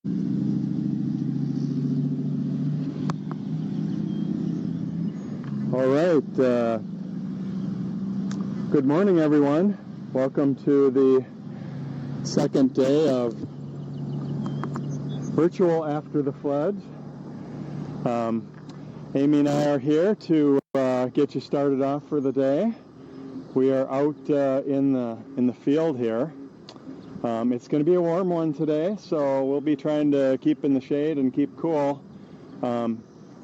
All right, good morning everyone. Welcome to the second day of virtual After the Floods. Amy and I are here to get you started off for the day. We are out in the field here. It's going to be a warm one today, so we'll be trying to keep in the shade and keep cool.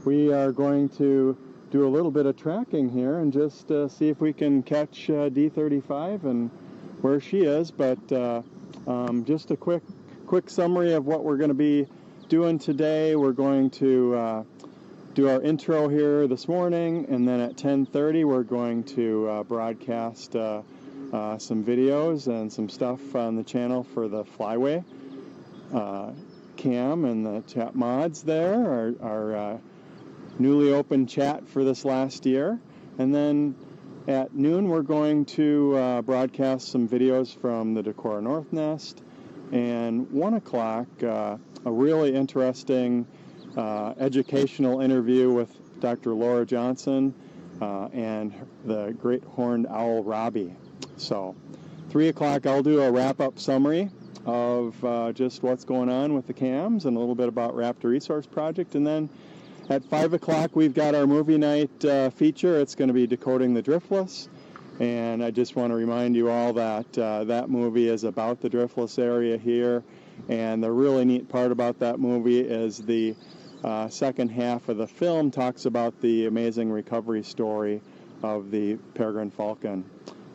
We are going to do a little bit of tracking here and just see if we can catch D35 and where she is. But just a quick summary of what we're going to be doing today. We're going to do our intro here this morning, and then at 10:30 we're going to broadcast some videos and some stuff on the channel for the Flyway cam and the chat mods there, our newly opened chat for this last year. And then at noon we're going to broadcast some videos from the Decorah North Nest, and 1 o'clock a really interesting educational interview with Dr. Laura Johnson and the great horned owl Robbie. So 3 o'clock I'll do a wrap-up summary of just what's going on with the cams and a little bit about Raptor Resource Project. And then at 5 o'clock we've got our movie night feature. It's going to be Decoding the Driftless, and I just want to remind you all that that movie is about the driftless area here, and the really neat part about that movie is the second half of the film talks about the amazing recovery story of the peregrine falcon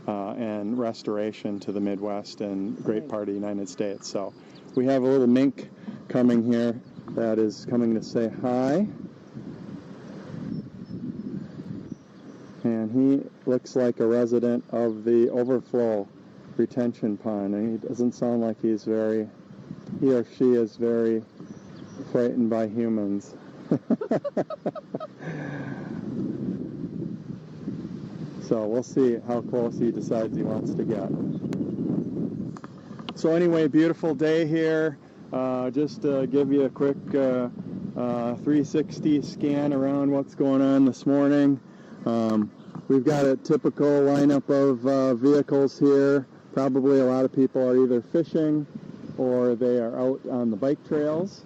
and restoration to the Midwest and great part of the United States. So we have a little mink coming here that is coming to say hi. And he looks like a resident of the overflow retention pond, and he doesn't sound like he or she is very frightened by humans. So we'll see how close he decides he wants to get. So anyway, beautiful day here. Just to give you a quick 360 scan around what's going on this morning. We've got a typical lineup of vehicles here. Probably a lot of people are either fishing or they are out on the bike trails.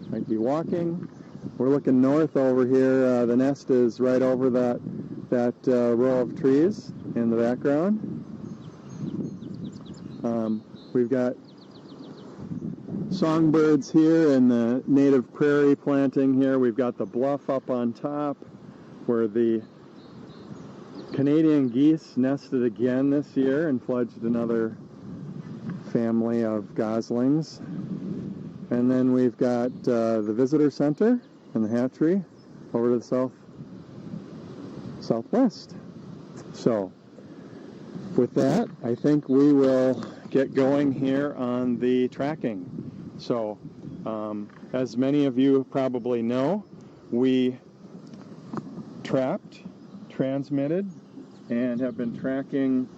Might be walking. We're looking north over here. The nest is right over that row of trees in the background. We've got songbirds here and the native prairie planting here. We've got the bluff up on top where the Canadian geese nested again this year and fledged another family of goslings. And then we've got the visitor center and the hatchery over to the southwest. So with that, I think we will get going here on the tracking. So as many of you probably know, we trapped, transmitted, and have been tracking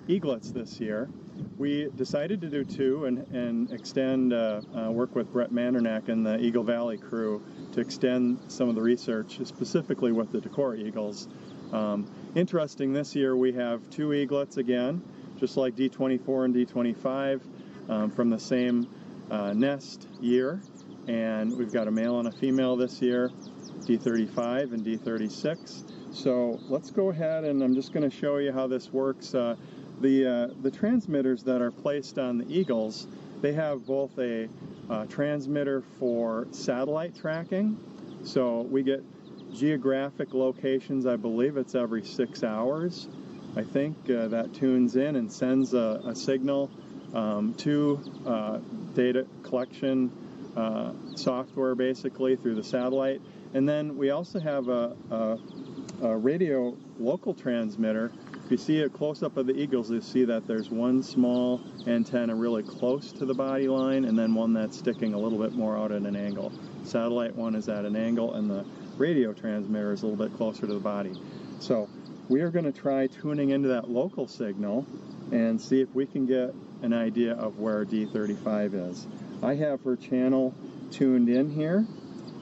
eaglets this year. We decided to do two and extend, work with Brett Mandernack and the Eagle Valley crew to extend some of the research, specifically with the Decorah eagles. Interesting, this year we have two eaglets again, just like D24 and D25, from the same nest year. And we've got a male and a female this year, D35 and D36. So let's go ahead and I'm just going to show you how this works. The transmitters that are placed on the eagles, they have both a transmitter for satellite tracking. So we get geographic locations, I believe it's every 6 hours. I think that tunes in and sends a signal to data collection software basically through the satellite. And then we also have a radio local transmitter. If you see a close-up of the eagles, you see that there's one small antenna really close to the body line and then one that's sticking a little bit more out at an angle. Satellite one is at an angle and the radio transmitter is a little bit closer to the body. So we are going to try tuning into that local signal and see if we can get an idea of where D35 is. I have her channel tuned in here,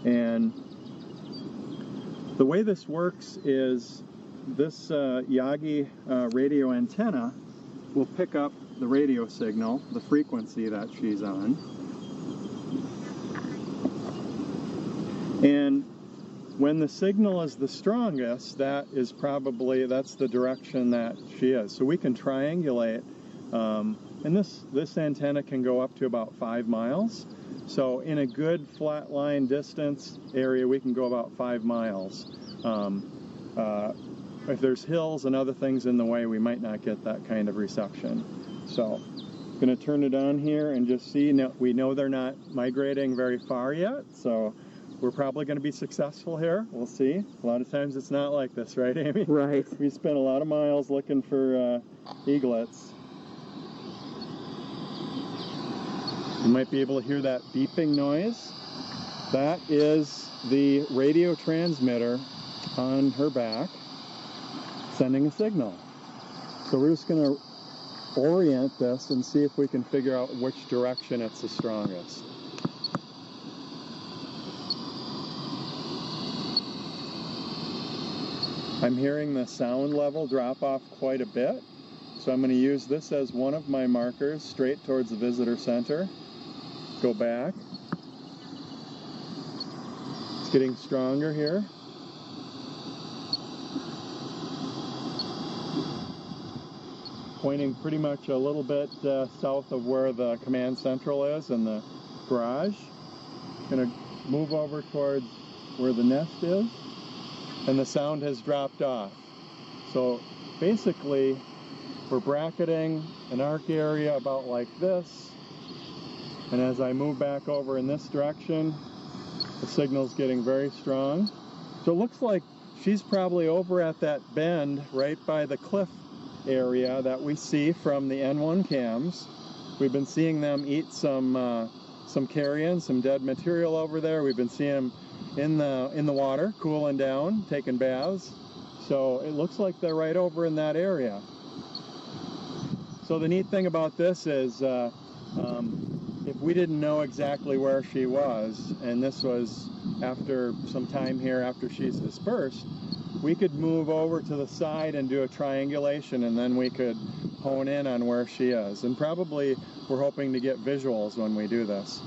and the way this works is this Yagi radio antenna will pick up the radio signal, the frequency that she's on, and when the signal is the strongest, that's the direction that she is. So we can triangulate, and this antenna can go up to about 5 miles. So in a good flat line distance area, we can go about 5 miles. If there's hills and other things in the way, we might not get that kind of reception. So I'm going to turn it on here and just see. We know they're not migrating very far yet, so we're probably going to be successful here. We'll see. A lot of times it's not like this, right, Amy? Right. We spent a lot of miles looking for eaglets. You might be able to hear that beeping noise. That is the radio transmitter on her back sending a signal. So we're just going to orient this and see if we can figure out which direction it's the strongest. I'm hearing the sound level drop off quite a bit, so I'm going to use this as one of my markers straight towards the visitor center. Go back. It's getting stronger here. Pointing pretty much a little bit south of where the command central is and the garage. Going to move over towards where the nest is. And the sound has dropped off. So basically, we're bracketing an arc area about like this. And as I move back over in this direction, the signal's getting very strong. So it looks like she's probably over at that bend right by the cliff area that we see from the N1 cams. We've been seeing them eat some carrion, some dead material over there. We've been seeing them in the water, cooling down, taking baths. So it looks like they're right over in that area. So the neat thing about this is if we didn't know exactly where she was, and this was after some time here after she's dispersed, we could move over to the side and do a triangulation, and then we could hone in on where she is. And probably we're hoping to get visuals when we do this.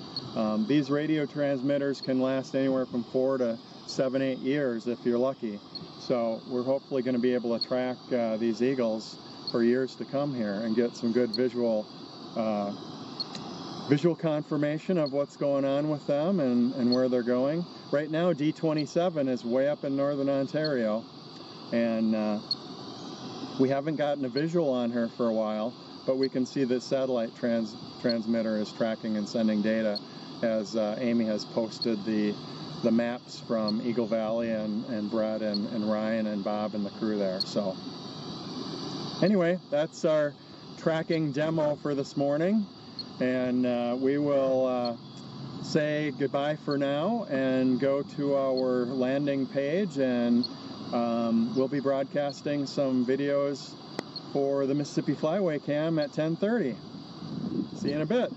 These radio transmitters can last anywhere from 4 to 7, 8 years if you're lucky. So we're hopefully going to be able to track these eagles for years to come here and get some good visual confirmation of what's going on with them and where they're going. Right now, D27 is way up in northern Ontario, and we haven't gotten a visual on her for a while, but we can see the satellite transmitter is tracking and sending data as Amy has posted the maps from Eagle Valley and Brett and Ryan and Bob and the crew there. So anyway, that's our tracking demo for this morning, and we will say goodbye for now and go to our landing page, and we'll be broadcasting some videos for the Mississippi Flyway Cam at 10:30. See you in a bit.